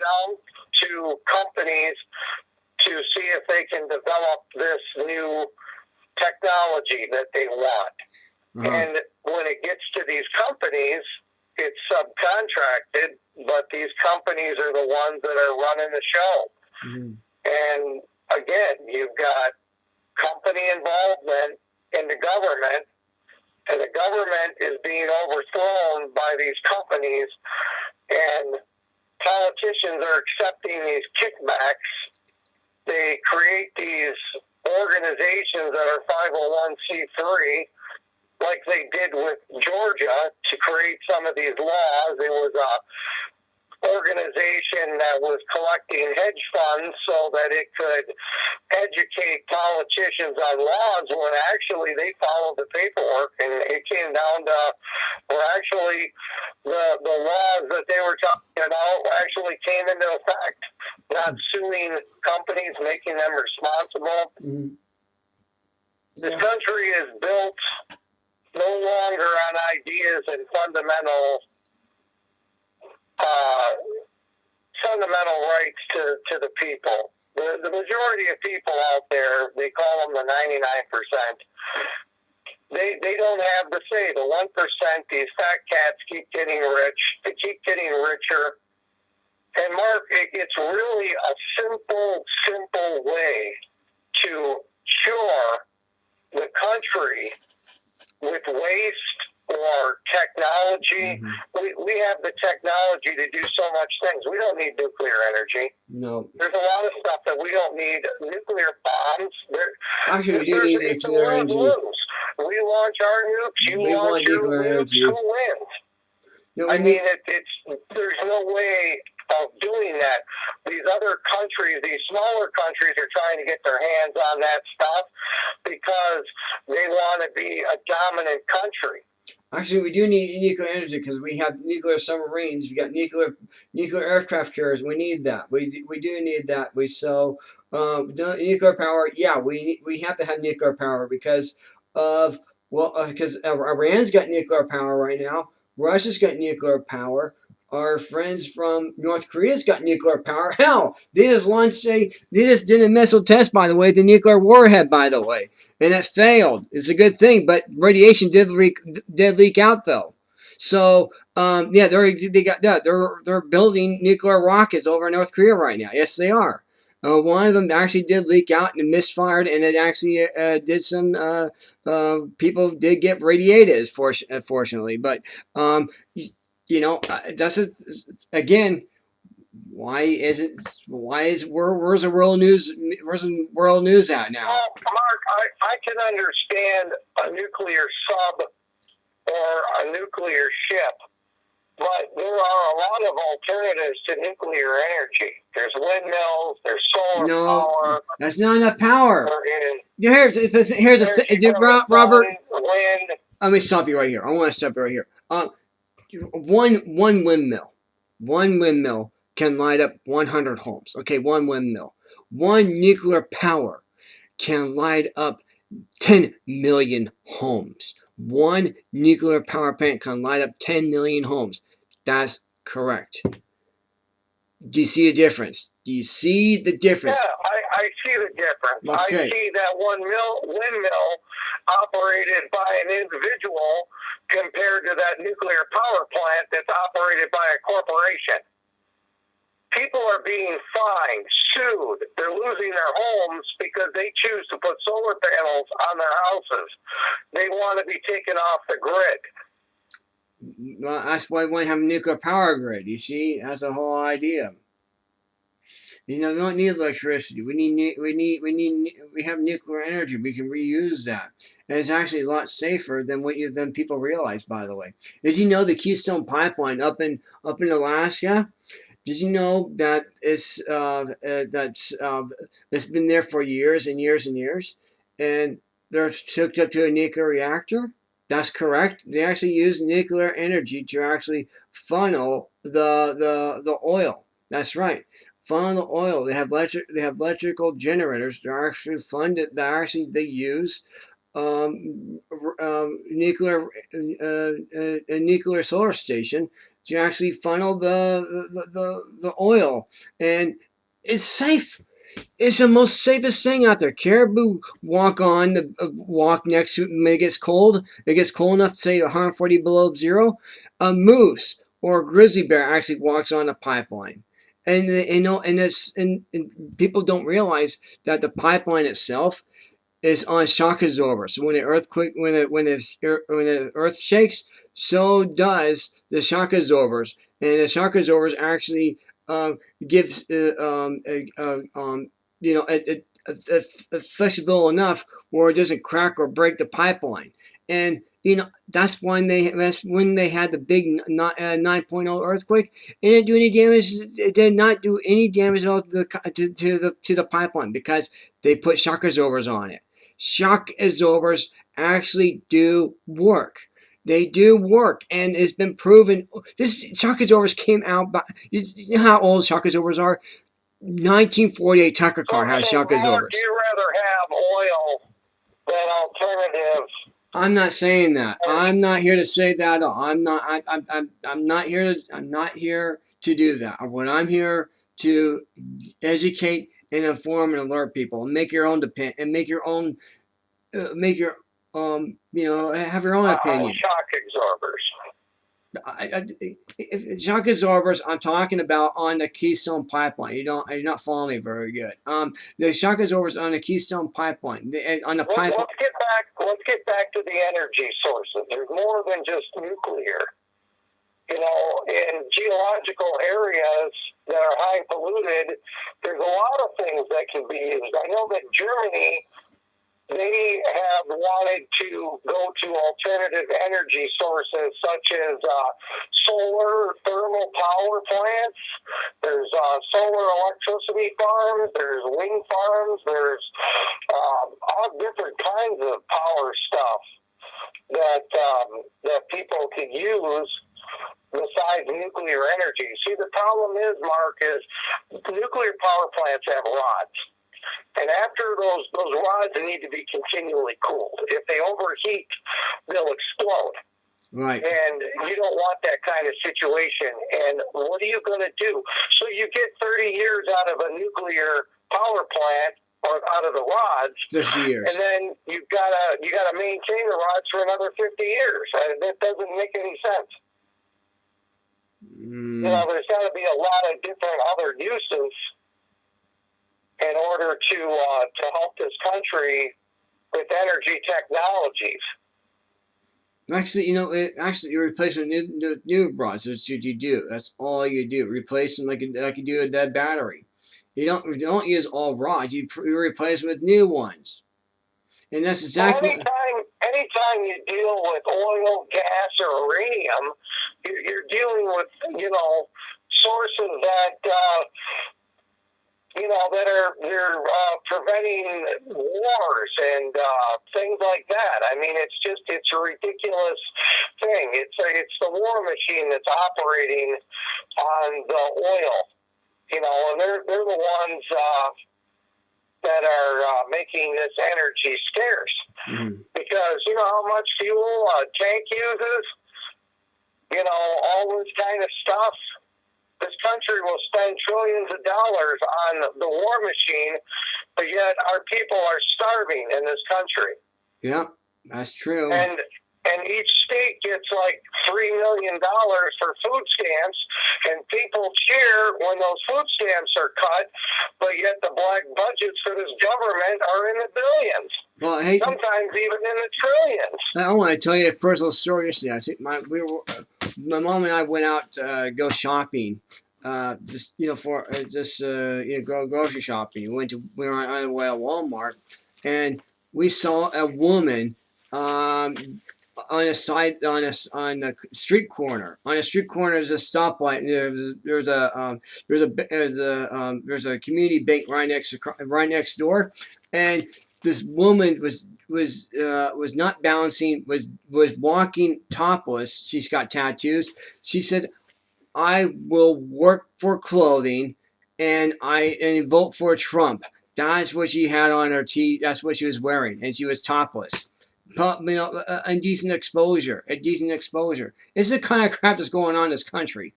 out to companies to see if they can develop this new technology that they want. And when it gets to these companies, it's subcontracted, but these companies are the ones that are running the show. And again, you've got company involvement in the government, and the government is being overthrown by these companies, and politicians are accepting these kickbacks. They create these organizations that are 501c3, like they did with Georgia to create some of these laws. It was a organization that was collecting hedge funds so that it could educate politicians on laws when actually they followed the paperwork, and it came down to where actually the laws that they were talking about actually came into effect, not suing companies, making them responsible. The country is built no longer on ideas and fundamental rights to the people. The majority of people out there, they call them the 99%. They don't have the say. The 1%, these fat cats keep getting rich. They keep getting richer. And Mark, it's really a simple way to cure the country with waste or technology. We have the technology to do so much things. We don't need nuclear energy. No. There's a lot of stuff that we don't need. Nuclear bombs. Actually, we do need nuclear energy. We launch our nukes. You launch your nukes. Who wins? No, there's no way of doing that. These other countries, these smaller countries, are trying to get their hands on that stuff because they want to be a dominant country. Actually, we do need nuclear energy because we have nuclear submarines. We got nuclear aircraft carriers. We need that. We do need that. Nuclear power. Yeah, we have to have nuclear power because Iran's got nuclear power right now. Russia's got nuclear power. Our friends from North Korea's got nuclear power. Hell, they just did a missile test, by the way, the nuclear warhead, by the way, and it failed. It's a good thing, but radiation did leak out though. So they're building nuclear rockets over North Korea right now. Yes, they are. One of them actually did leak out and misfired, and it actually did some people did get radiated, fortunately, but. That's again. Where's the world news? Where's the world news at now? Well, Mark, I can understand a nuclear sub or a nuclear ship, but there are a lot of alternatives to nuclear energy. There's windmills. There's solar power. That's not enough power. Here's Robert. Wind. Let me stop you right here. I want to stop you right here. One windmill can light up 100 homes. Okay, one windmill. One nuclear power can light up 10 million homes. One nuclear power plant can light up 10 million homes. That's correct. Do you see the difference? Do you see the difference? Yeah, I see the difference. Okay. I see that one windmill operated by an individual compared to that nuclear power plant that's operated by a corporation. People are being fined, sued. They're losing their homes because they choose to put solar panels on their houses. They want to be taken off the grid. Well, that's why we want to have a nuclear power grid. You see, that's the whole idea. We don't need electricity. We have nuclear energy. We can reuse that, and it's actually a lot safer than than people realize. By the way, did you know the Keystone Pipeline up in Alaska? Did you know that it's been there for years and years and years, and they're hooked up to a nuclear reactor? That's correct. They actually use nuclear energy to actually funnel the oil. That's right. Funnel the oil. They have electrical generators. They're actually funded. They use nuclear solar station to actually funnel the oil, and it's safe. It's the most safest thing out there. Caribou walk next to it when it gets cold. It gets cold enough to say 140 below zero. A moose or a grizzly bear actually walks on a pipeline, and and people don't realize that the pipeline itself is on shock absorber. So when the earth shakes, so does the shock absorbers, and the shock absorbers actually gives flexible enough where it doesn't crack or break the pipeline. And that's when they had the big 9.0 earthquake. It didn't do any damage. It did not do any damage at all to the pipeline because they put shock absorbers on it. Shock absorbers actually do work. They do work, and it's been proven. This shock absorbers came out by. You know how old shock absorbers are? 1948 Tucker car has shock absorbers. Do you rather have oil than alternatives? I'm not saying that. I'm not here to say that at all. I'm not here to do that. What I'm here to educate and inform and alert people, and make your own have your own opinion. Shock absorbers. Shock absorbers I'm talking about on the Keystone Pipeline. You're not following me very good. The shock absorbers on the Keystone Pipeline. Let's get back to the energy sources. There's more than just nuclear. In geological areas that are high polluted, there's a lot of things that can be used. I know that Germany, they have wanted to go to alternative energy sources such as solar thermal power plants. There's solar electricity farms. There's wind farms. There's all different kinds of power stuff that people can use besides nuclear energy. See, the problem is, Mark, is nuclear power plants have rods. And after those rods need to be continually cooled. If they overheat, they'll explode. Right. And you don't want that kind of situation. And what are you going to do? So you get 30 years out of a nuclear power plant or out of the rods. 50 years. And then you gotta maintain the rods for another 50 years. That doesn't make any sense. There's got to be a lot of different other uses in order to help this country with energy technologies. Actually, you replace them with new rods. That's what you do. That's all you do. Replace them like you do a dead battery. You don't use all rods. You replace them with new ones. And that's exactly. Anytime you deal with oil, gas, or uranium, you're dealing with sources that they're preventing wars and things like that. I mean, it's a ridiculous thing. It's the war machine that's operating on the oil, and they're the ones that are making this energy scarce. Mm-hmm. Because you know how much fuel a tank uses, all this kind of stuff. This country will spend trillions of dollars on the war machine, but yet our people are starving in this country. Yeah, that's true. And each state gets like $3 million for food stamps, and people cheer when those food stamps are cut, but yet the black budgets for this government are in the billions. Well, hey, sometimes even in the trillions. I want to tell you a personal story yesterday. My mom and I went out to go shopping, go grocery shopping. We were on the way to Walmart, and we saw a woman on a street corner. On a street corner, there's a stoplight. And there's a community bank right next door, and this woman was not balancing, was walking topless. She's got tattoos. She said, "I will work for clothing, and vote for Trump." That's what she had on her tee. That's what she was wearing, and she was topless. indecent exposure. This is the kind of crap that's going on in this country.